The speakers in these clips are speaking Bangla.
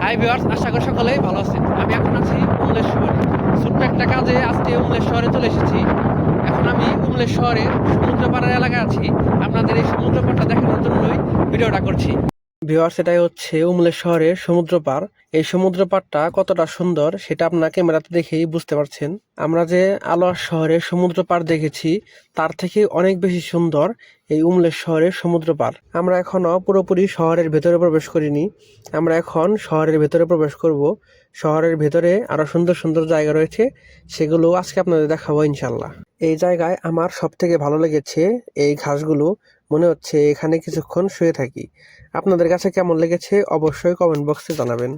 হাই ভিউয়ার্স, আশা করি সকলেই ভালো আছেন। আমি এখন আছি উমলেশ শহরে। ছোট্ট একটা কাজে আজকে উমলেশ শহরে চলে এসেছি। এখন আমি উমলেশ শহরের সমুদ্র পাড়ের এলাকায় আছি। আপনাদের এই সমুদ্র পাড়টা দেখানোর জন্যই ভিডিওটা করছি। ভিউয়ার্স, এটাই হচ্ছে উমলেশ শহরের সমুদ্র পাড়। এই সমুদ্র পাড়টা কতটা সুন্দর সেটা আপনারা ক্যামেরাতে দেখেই বুঝতে পারছেন। আমরা যে আলোয়ার শহরের সমুদ্র পাড় দেখেছি তার থেকে অনেক বেশি সুন্দর এই উমলেশ শহরের সমুদ্র পাড়। আমরা এখনো পুরোপুরি শহরের ভেতরে প্রবেশ করিনি। আমরা এখন শহরের ভেতরে প্রবেশ করব। শহরের ভেতরে আরো সুন্দর সুন্দর জায়গা রয়েছে, সেগুলো আজকে আপনাদের দেখাবো ইনশাল্লাহ। এই জায়গায় আমার সব থেকে ভালো লেগেছে এই ঘাসগুলো। মনে হচ্ছে এখানে কিছুক্ষণ শুয়ে থাকি। আপনাদের কাছে কেমন লেগেছে অবশ্যই কমেন্ট বক্সে জানাবেন।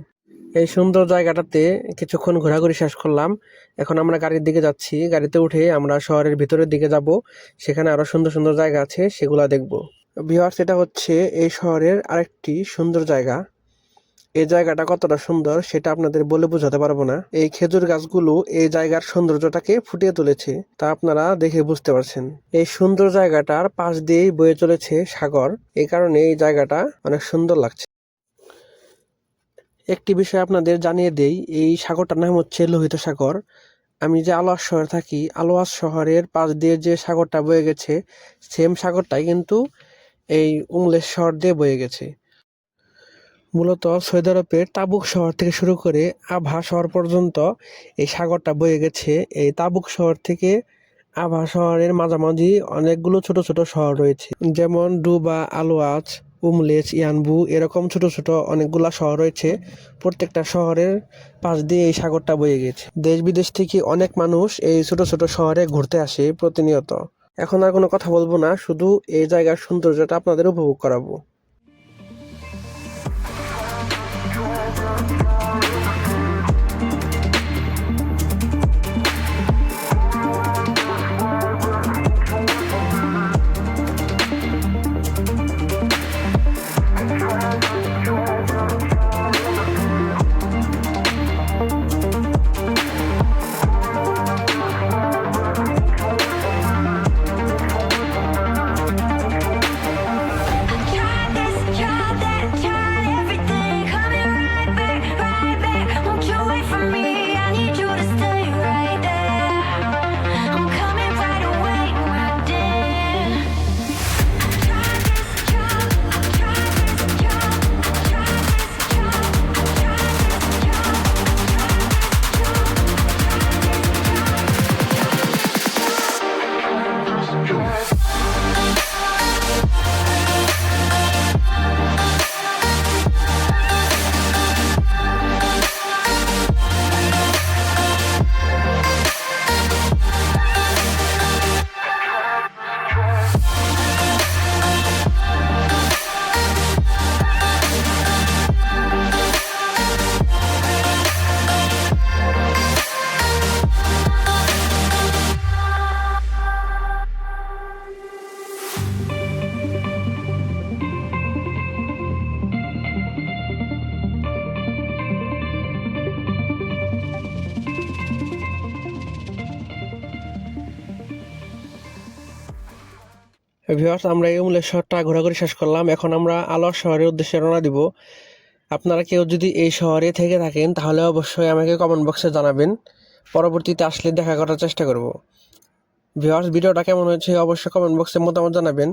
এই সুন্দর জায়গাটাতে কিছুক্ষণ ঘোরাঘুরি শেষ করলাম। এখন আমরা গাড়ির দিকে যাচ্ছি। গাড়িতে উঠে আমরা শহরের ভিতরের দিকে যাব। সেখানে আরো সুন্দর সুন্দর জায়গা আছে, সেগুলা দেখব। ভিউয়ার্স, এটা হচ্ছে এই শহরের আরেকটি সুন্দর জায়গা। এই জায়গাটা কতটা সুন্দর সেটা আপনাদের বলে বোঝাতে পারবো না। এই খেজুর গাছগুলো এই জায়গার সৌন্দর্যটাকে ফুটিয়ে তুলেছে, তা আপনারা দেখে বুঝতে পারছেন। এই সুন্দর জায়গাটার পাশ দিয়েই বয়ে চলেছে সাগর, এই কারণে এই জায়গাটা অনেক সুন্দর লাগছে। একটি বিষয় আপনাদের জানিয়ে দেই, এই সাগরটার নাম হচ্ছে লোহিত সাগর। আমি যে আলোয়ার শহরে থাকি, আলোয়ার শহরের পাশ দিয়ে যে সাগরটা বয়ে গেছে, সেম সাগরটাই কিন্তু এই উমলেশ শহর দিয়ে বয়ে গেছে। মূলত সৌদি আরবের তাবুক শহর থেকে শুরু করে আভা শহর পর্যন্ত এই সাগরটা বয়ে গেছে। এই তাবুক শহর থেকে আভা শহরের মাঝামাঝি অনেকগুলো ছোট ছোট শহর রয়েছে, যেমন ডুবা, আলোয়াজ, উমলেশ, ইয়ানবু, এরকম ছোট ছোট অনেকগুলা শহর রয়েছে। প্রত্যেকটা শহরের পাশ দিয়ে এই সাগরটা বয়ে গেছে। দেশ বিদেশ থেকে অনেক মানুষ এই ছোট ছোট শহরে ঘুরতে আসে প্রতিনিয়ত। এখন আর কোনো কথা বলবো না, শুধু এই জায়গার সৌন্দর্যটা আপনাদের উপভোগ করাবো। ভিউয়ার্স, আমরা এই উমলেশ শহরটা ঘোরাঘুরি শেষ করলাম। এখন আমরা আলোয়ার শহরের উদ্দেশ্যে রওনা দিব। আপনারা কেউ যদি এই শহরে থেকে থাকেন তাহলে অবশ্যই আমাকে কমেন্ট বক্সে জানাবেন। পরবর্তীতে আসলে দেখা করার চেষ্টা করব। ভিউয়ার্স, ভিডিওটা কেমন হয়েছে অবশ্যই কমেন্ট বক্সে মতামত জানাবেন।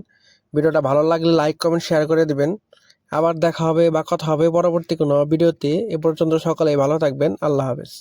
ভিডিওটা ভালো লাগলে লাইক, কমেন্ট, শেয়ার করে দিবেন। আবার দেখা হবে বা কথা হবে পরবর্তী কোনো ভিডিওতে। এ পর্যন্ত সকলেই ভালো থাকবেন। আল্লাহ হাফেজ।